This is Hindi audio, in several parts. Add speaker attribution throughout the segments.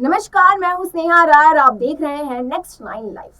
Speaker 1: नमस्कार, मैं हूं स्नेहा राय और आप देख रहे हैं नेक्स्ट 9 लाइफ।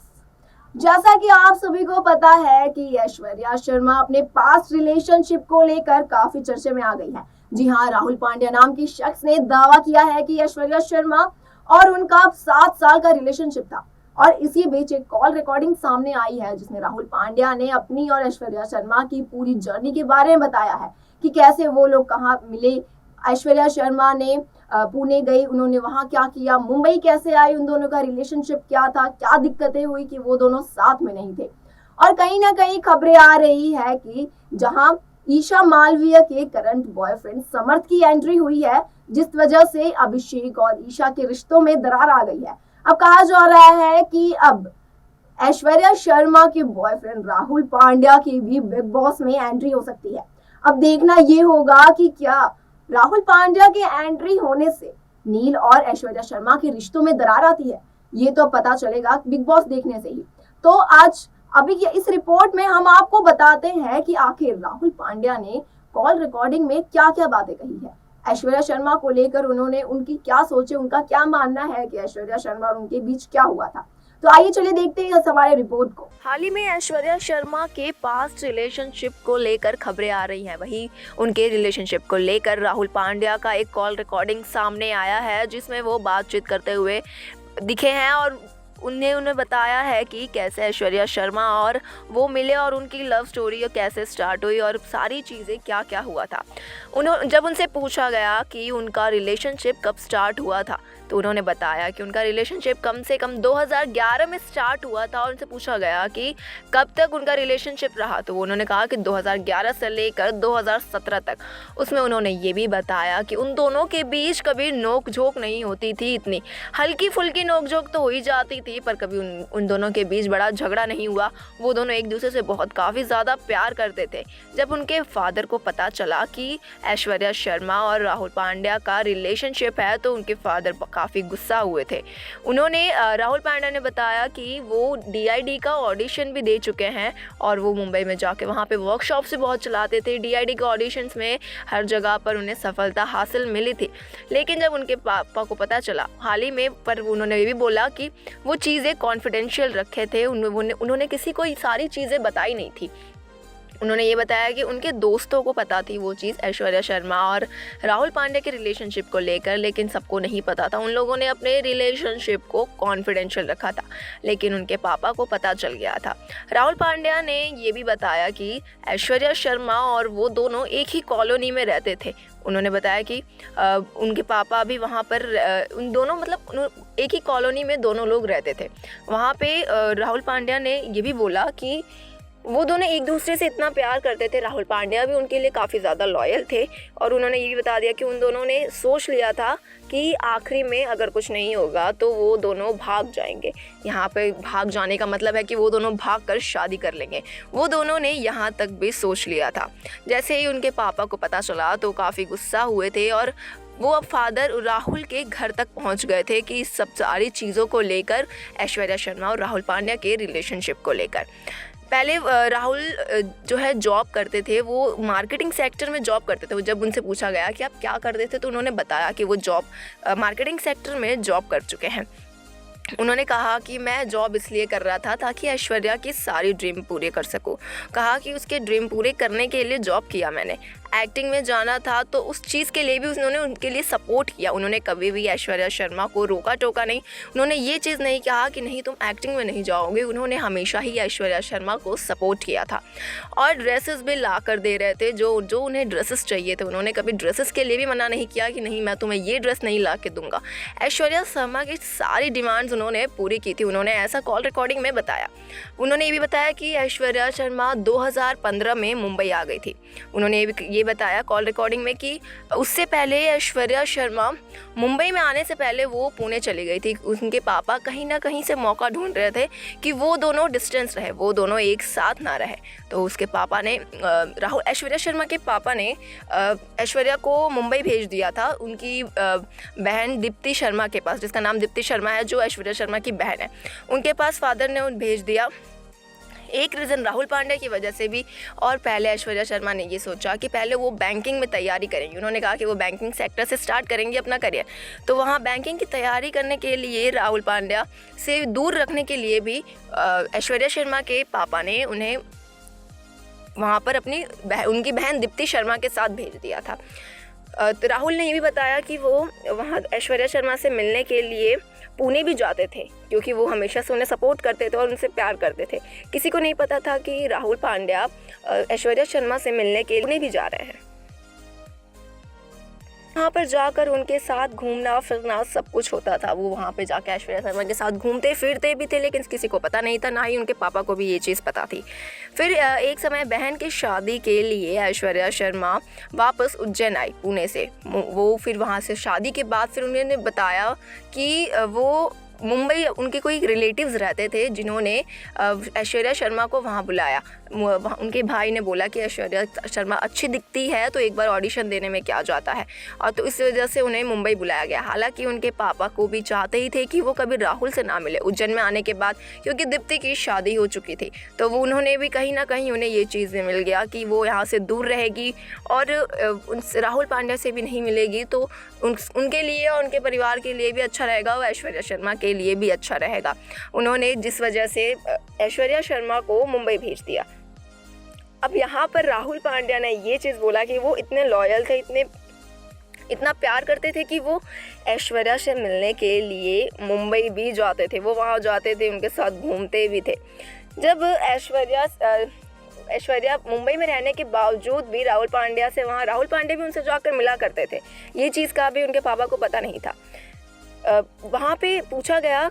Speaker 1: जैसा कि आप सभी को पता है कि ऐश्वर्या शर्मा अपने पास्ट रिलेशनशिप को लेकर काफी चर्चे में आ गई है। जी हां, राहुल पांड्या नाम की शख्स ने दावा किया है कि ऐश्वर्या शर्मा और उनका 7 साल का रिलेशनशिप था और इसी बीच एक कॉल रिकॉर्डिंग सामने आई है जिसमें राहुल पांड्या ने अपनी और ऐश्वर्या शर्मा की पूरी जर्नी के बारे में बताया है कि कैसे वो लोग कहाँ मिले। ऐश्वर्या शर्मा ने पुणे गई, उन्होंने वहां क्या किया, मुंबई कैसे आई, उन दोनों का रिलेशनशिप क्या था, क्या दिक्कतें हुई कि वो दोनों साथ में नहीं थे। और कहीं ना कहीं खबरें आ रही है कि जहां ईशा मालवीय के करंट बॉयफ्रेंड समर्थ की एंट्री हुई है, जिस वजह से अभिषेक और ईशा के रिश्तों में दरार आ गई है। अब कहा जा रहा है कि अब ऐश्वर्या शर्मा के बॉयफ्रेंड राहुल पांड्या की भी बिग बॉस में एंट्री हो सकती है। अब देखना ये होगा कि क्या राहुल पांड्या के एंट्री होने से नील और ऐश्वर्या शर्मा के रिश्तों में दरार आती है। ये तो पता चलेगा बिग बॉस देखने से ही। तो आज अभी इस रिपोर्ट में हम आपको बताते हैं कि आखिर राहुल पांड्या ने कॉल रिकॉर्डिंग में क्या क्या बातें कही है, ऐश्वर्या शर्मा को लेकर उन्होंने उनकी क्या सोचे, उनका क्या मानना है कि ऐश्वर्या शर्मा और उनके बीच क्या हुआ था। तो आइए चलिए देखते हैं इस हमारे रिपोर्ट को।
Speaker 2: हाल ही में ऐश्वर्या शर्मा के पास्ट रिलेशनशिप को लेकर खबरें आ रही हैं। वहीं उनके रिलेशनशिप को लेकर राहुल पांड्या का एक कॉल रिकॉर्डिंग सामने आया है जिसमें वो बातचीत करते हुए दिखे हैं और उन्हें बताया है कि कैसे ऐश्वर्या शर्मा और वो मिले और उनकी लव स्टोरी कैसे स्टार्ट हुई और सारी चीज़ें क्या क्या हुआ था। जब उनसे पूछा गया कि उनका रिलेशनशिप कब स्टार्ट हुआ था तो उन्होंने बताया कि उनका रिलेशनशिप कम से कम 2011 में स्टार्ट हुआ था। और उनसे पूछा गया कि कब तक उनका रिलेशनशिप रहा तो उन्होंने कहा कि 2011 से लेकर 2017 तक। उसमें उन्होंने ये भी बताया कि उन दोनों के बीच कभी नोक झोंक नहीं होती थी, इतनी हल्की फुल्की नोक झोंक तो हो ही जाती थी पर कभी उन दोनों के बीच बड़ा झगड़ा नहीं हुआ। वो दोनों एक दूसरे से काफ़ी ज़्यादा प्यार करते थे। जब उनके फादर को पता चला कि ऐश्वर्या शर्मा और राहुल पांड्या का रिलेशनशिप है तो उनके फादर काफ़ी गुस्सा हुए थे। उन्होंने राहुल पांड्या ने बताया कि वो डीआईडी का ऑडिशन भी दे चुके हैं और वो मुंबई में जाके वहाँ पे वर्कशॉप से बहुत चलाते थे। डीआईडी के ऑडिशंस में हर जगह पर उन्हें सफलता हासिल मिली थी। लेकिन जब उनके पापा को पता चला हाल ही में, पर उन्होंने ये भी बोला कि वो चीज़ें कॉन्फिडेंशियल रखे थे, उन्होंने किसी को ये सारी चीज़ें बताई नहीं थी। उन्होंने ये बताया कि उनके दोस्तों को पता थी वो चीज़ ऐश्वर्या शर्मा और राहुल पांड्या के रिलेशनशिप को लेकर, लेकिन सबको नहीं पता था। उन लोगों ने अपने रिलेशनशिप को कॉन्फिडेंशियल रखा था, लेकिन उनके पापा को पता चल गया था। राहुल पांड्या ने ये भी बताया कि ऐश्वर्या शर्मा और वो दोनों एक ही कॉलोनी में रहते थे। उन्होंने बताया कि उनके पापा भी वहाँ पर उन दोनों एक ही कॉलोनी में दोनों लोग रहते थे। वहाँ पे राहुल पांड्या ने ये भी बोला कि वो दोनों एक दूसरे से इतना प्यार करते थे। राहुल पांड्या भी उनके लिए काफ़ी ज़्यादा लॉयल थे और उन्होंने ये भी बता दिया कि उन दोनों ने सोच लिया था कि आखिरी में अगर कुछ नहीं होगा तो वो दोनों भाग जाएंगे। यहाँ पे भाग जाने का मतलब है कि वो दोनों भाग कर शादी कर लेंगे। वो दोनों ने यहाँ तक भी सोच लिया था। जैसे ही उनके पापा को पता चला तो काफ़ी गुस्सा हुए थे और वो अब फादर राहुल के घर तक पहुंच गए थे कि इस सब सारी चीज़ों को लेकर, ऐश्वर्या शर्मा और राहुल पांड्या के रिलेशनशिप को लेकर। पहले राहुल जो है जॉब करते थे, वो मार्केटिंग सेक्टर में जॉब करते थे। जब उनसे पूछा गया कि आप क्या करते थे तो उन्होंने बताया कि वो मार्केटिंग सेक्टर में जॉब कर चुके हैं। उन्होंने कहा कि मैं जॉब इसलिए कर रहा था ताकि ऐश्वर्या की सारी ड्रीम पूरे कर सकूं। कहा कि उसके ड्रीम पूरे करने के लिए जॉब किया मैंने। एक्टिंग में जाना था तो उस चीज़ के लिए भी उन्होंने उनके लिए सपोर्ट किया। उन्होंने कभी भी ऐश्वर्या शर्मा को रोका टोका नहीं। उन्होंने ये चीज़ नहीं कहा कि नहीं तुम एक्टिंग में नहीं जाओगे। उन्होंने हमेशा ही ऐश्वर्या शर्मा को सपोर्ट किया था और ड्रेसेस भी ला कर दे रहे थे जो उन्हें ड्रेसेस चाहिए थे। उन्होंने कभी ड्रेसेस के लिए भी मना नहीं किया कि नहीं मैं तुम्हें ये ड्रेस नहीं ला के दूंगा। ऐश्वर्या शर्मा की सारी डिमांड्स उन्होंने पूरी की थी। उन्होंने ऐसा कॉल रिकॉर्डिंग में बताया। उन्होंने ये भी बताया कि ऐश्वर्या शर्मा 2015 में मुंबई आ गई थी। उन्होंने ये बताया कॉल रिकॉर्डिंग में कि उससे पहले ऐश्वर्या शर्मा मुंबई में आने से पहले वो पुणे चली गई थी। उनके पापा कहीं ना कहीं से मौका ढूंढ रहे थे कि वो दोनों डिस्टेंस रहे, वो दोनों एक साथ ना रहे। तो उसके पापा ने ऐश्वर्या शर्मा के पापा ने ऐश्वर्या को मुंबई भेज दिया था उनकी बहन दीप्ति शर्मा के पास, जिसका नाम दीप्ति शर्मा है, जो ऐश्वर्या शर्मा की बहन है। उनके पास फादर ने भेज दिया। एक रीज़न राहुल पांड्या की वजह से भी। और पहले ऐश्वर्या शर्मा ने ये सोचा कि पहले वो बैंकिंग में तैयारी करेंगी। उन्होंने कहा कि वो बैंकिंग सेक्टर से स्टार्ट करेंगी अपना करियर। तो वहाँ बैंकिंग की तैयारी करने के लिए राहुल पांड्या से दूर रखने के लिए भी ऐश्वर्या शर्मा के पापा ने उन्हें वहाँ पर उनकी बहन दीप्ति शर्मा के साथ भेज दिया था। तो राहुल ने ये भी बताया कि वो वहाँ ऐश्वर्या शर्मा से मिलने के लिए पुणे भी जाते थे, क्योंकि वो हमेशा से उन्हें सपोर्ट करते थे और उनसे प्यार करते थे। किसी को नहीं पता था कि राहुल पांड्या ऐश्वर्या शर्मा से मिलने के लिए पुणे भी जा रहे हैं। वहाँ पर जाकर उनके साथ घूमना फिरना सब कुछ होता था। वो वहाँ पे जाकर ऐश्वर्या शर्मा के साथ घूमते फिरते भी थे, लेकिन किसी को पता नहीं था, ना ही उनके पापा को भी ये चीज़ पता थी। फिर एक समय बहन की शादी के लिए ऐश्वर्या शर्मा वापस उज्जैन आई पुणे से। वो फिर वहाँ से शादी के बाद फिर उन्होंने बताया कि वो मुंबई उनके कोई रिलेटिव्स रहते थे जिन्होंने ऐश्वर्या शर्मा को वहाँ बुलाया। उनके भाई ने बोला कि ऐश्वर्या शर्मा अच्छी दिखती है तो एक बार ऑडिशन देने में क्या जाता है, और तो इस वजह से उन्हें मुंबई बुलाया गया। हालांकि उनके पापा को भी चाहते ही थे कि वो कभी राहुल से ना मिले उज्जैन में आने के बाद, क्योंकि दीप्ति की शादी हो चुकी थी। तो वो उन्होंने भी कहीं ना कहीं उन्हें ये चीज़ मिल गया कि वो यहाँ से दूर रहेगी और राहुल पांड्या से भी नहीं मिलेगी, तो उनके लिए और उनके परिवार के लिए भी अच्छा रहेगा और ऐश्वर्या शर्मा के लिए भी अच्छा रहेगा। उन्होंने जिस वजह से ऐश्वर्या शर्मा को मुंबई भेज दिया। अब यहाँ पर राहुल पांड्या ने ये चीज़ बोला कि वो इतने लॉयल थे, इतना प्यार करते थे कि वो ऐश्वर्या से मिलने के लिए मुंबई भी जाते थे। वो वहाँ जाते थे, उनके साथ घूमते भी थे। जब ऐश्वर्या मुंबई में रहने के बावजूद भी राहुल पांड्या भी उनसे जाकर मिला करते थे। ये चीज़ का भी उनके पापा को पता नहीं था। वहाँ पे पूछा गया,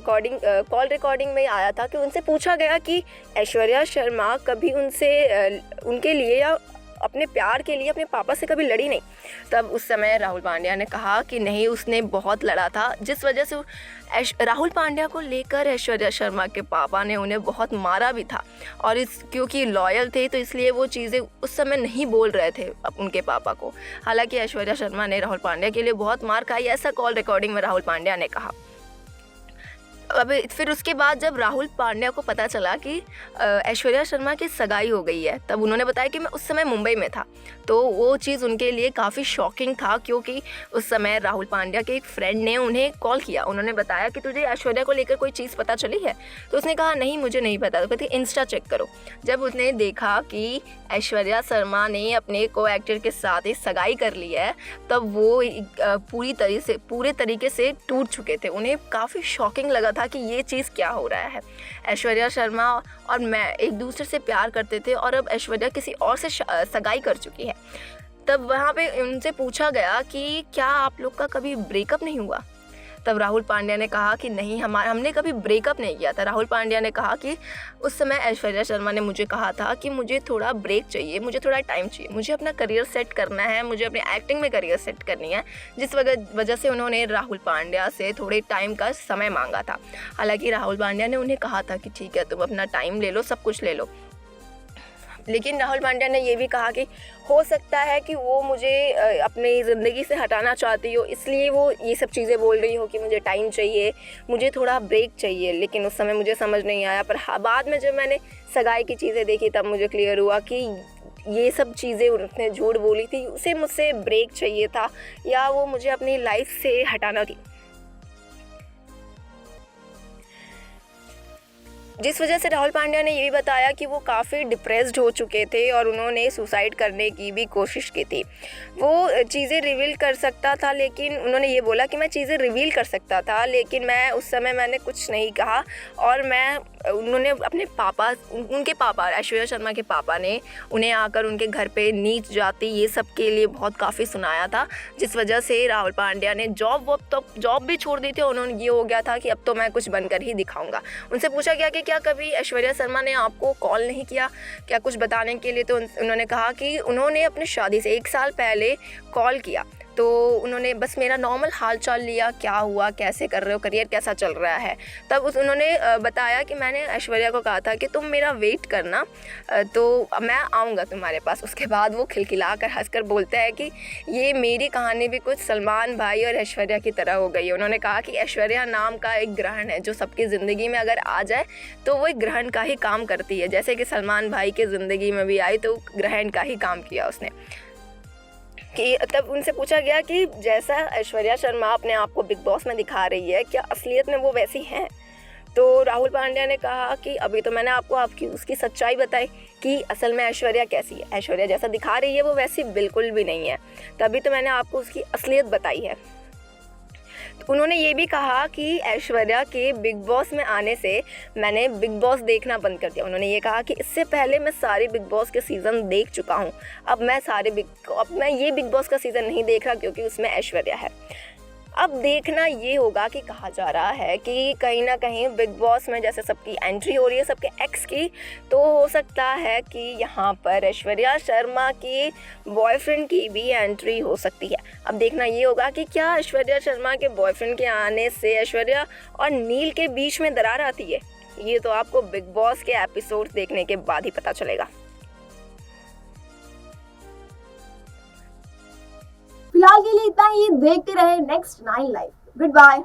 Speaker 2: कॉल रिकॉर्डिंग में आया था कि उनसे पूछा गया कि ऐश्वर्या शर्मा कभी उनके लिए या अपने प्यार के लिए अपने पापा से कभी लड़ी नहीं। तब उस समय राहुल पांड्या ने कहा कि नहीं, उसने बहुत लड़ा था, जिस वजह से राहुल पांड्या को लेकर ऐश्वर्या शर्मा के पापा ने उन्हें बहुत मारा भी था। और क्योंकि लॉयल थे तो इसलिए वो चीज़ें उस समय नहीं बोल रहे थे उनके पापा को। हालांकि ऐश्वर्या शर्मा ने राहुल पांड्या के लिए बहुत मार खाई, ऐसा कॉल रिकॉर्डिंग में राहुल पांड्या ने कहा। अब फिर उसके बाद जब राहुल पांड्या को पता चला कि ऐश्वर्या शर्मा की सगाई हो गई है, तब उन्होंने बताया कि मैं उस समय मुंबई में था। तो वो चीज़ उनके लिए काफ़ी शॉकिंग था, क्योंकि उस समय राहुल पांड्या के एक फ्रेंड ने उन्हें कॉल किया। उन्होंने बताया कि तुझे ऐश्वर्या को लेकर कोई चीज़ पता चली है? तो उसने कहा नहीं, मुझे नहीं पता। तो कहती इंस्टा चेक करो। जब उसने देखा कि ऐश्वर्या शर्मा ने अपने को एक्टर के साथ ही सगाई कर ली है, तब वो पूरे तरीके से टूट चुके थे। उन्हें काफ़ी शॉकिंग लगा था कि ये चीज़ क्या हो रहा है। ऐश्वर्या शर्मा और मैं एक दूसरे से प्यार करते थे और अब ऐश्वर्या किसी और से सगाई कर चुकी है। तब वहाँ पे उनसे पूछा गया कि क्या आप लोग का कभी ब्रेकअप नहीं हुआ? तब राहुल पांड्या ने कहा कि नहीं, हमने कभी ब्रेकअप नहीं किया था। राहुल पांड्या ने कहा कि उस समय ऐश्वर्या शर्मा ने मुझे कहा था कि मुझे थोड़ा ब्रेक चाहिए, मुझे थोड़ा टाइम चाहिए, मुझे अपना करियर सेट करना है, मुझे अपनी एक्टिंग में करियर सेट करनी है, जिस वजह से उन्होंने राहुल पांड्या से थोड़े टाइम का समय मांगा था। हालांकि राहुल पांड्या ने उन्हें कहा था कि ठीक है, तुम अपना टाइम ले लो, सब कुछ ले लो। लेकिन राहुल पांड्या ने ये भी कहा कि हो सकता है कि वो मुझे अपनी ज़िंदगी से हटाना चाहती हो, इसलिए वो ये सब चीज़ें बोल रही हो कि मुझे टाइम चाहिए, मुझे थोड़ा ब्रेक चाहिए। लेकिन उस समय मुझे समझ नहीं आया, पर बाद में जब मैंने सगाई की चीज़ें देखी तब मुझे क्लियर हुआ कि ये सब चीज़ें उसने झूठ बोली थी। उसे मुझसे ब्रेक चाहिए था या वो मुझे अपनी लाइफ से हटाना थी, जिस वजह से राहुल पांड्या ने ये भी बताया कि वो काफ़ी डिप्रेस्ड हो चुके थे और उन्होंने सुसाइड करने की भी कोशिश की थी। वो चीज़ें रिवील कर सकता था, लेकिन उन्होंने ये बोला कि मैं चीज़ें रिवील कर सकता था, लेकिन मैं उस समय मैंने कुछ नहीं कहा। और उन्होंने अपने उनके पापा ऐश्वर्या शर्मा के पापा ने उन्हें आकर उनके घर पे नीच जाति ये सब के लिए बहुत काफ़ी सुनाया था, जिस वजह से राहुल पांड्या ने जॉब भी छोड़ दी थी। उन्होंने ये हो गया था कि अब तो मैं कुछ बनकर ही दिखाऊंगा। उनसे पूछा गया कि क्या कभी ऐश्वर्या शर्मा ने आपको कॉल नहीं किया क्या कुछ बताने के लिए? तो उन्होंने कहा कि उन्होंने अपनी शादी से 1 साल पहले कॉल किया, तो उन्होंने बस मेरा नॉर्मल हाल चाल लिया, क्या हुआ, कैसे कर रहे हो, करियर कैसा चल रहा है। तब उन्होंने बताया कि मैंने ऐश्वर्या को कहा था कि तुम मेरा वेट करना, तो मैं आऊँगा तुम्हारे पास। उसके बाद वो खिलखिला कर हंस कर बोलता है कि ये मेरी कहानी भी कुछ सलमान भाई और ऐश्वर्या की तरह हो गई है। उन्होंने कहा कि ऐश्वर्या नाम का एक ग्रहण है जो सबकी ज़िंदगी में अगर आ जाए तो वो एक ग्रहण का ही काम करती है, जैसे कि सलमान भाई के ज़िंदगी में भी आई तो ग्रहण का ही काम किया उसने। कि तब उनसे पूछा गया कि जैसा ऐश्वर्या शर्मा अपने आप को बिग बॉस में दिखा रही है, क्या असलियत में वो वैसी हैं? तो राहुल पांड्या ने कहा कि अभी तो मैंने आपको उसकी सच्चाई बताई कि असल में ऐश्वर्या कैसी है। ऐश्वर्या जैसा दिखा रही है वो वैसी बिल्कुल भी नहीं है, तभी तो मैंने आपको उसकी असलियत बताई है। तो उन्होंने ये भी कहा कि ऐश्वर्या के बिग बॉस में आने से मैंने बिग बॉस देखना बंद कर दिया। उन्होंने ये कहा कि इससे पहले मैं सारे बिग बॉस के सीज़न देख चुका हूँ, अब मैं ये बिग बॉस का सीज़न नहीं देख रहा क्योंकि उसमें ऐश्वर्या है। अब देखना ये होगा कि कहा जा रहा है कि कहीं ना कहीं बिग बॉस में जैसे सबकी एंट्री हो रही है सबके एक्स की, तो हो सकता है कि यहाँ पर ऐश्वर्या शर्मा की बॉयफ्रेंड की भी एंट्री हो सकती है। अब देखना ये होगा कि क्या ऐश्वर्या शर्मा के बॉयफ्रेंड के आने से ऐश्वर्या और नील के बीच में दरार आती है। ये तो आपको बिग बॉस के एपिसोड देखने के बाद ही पता चलेगा।
Speaker 1: फिलहाल के लिए इतना ही। देखते रहे नेक्स्ट 9 लाइव। Good bye.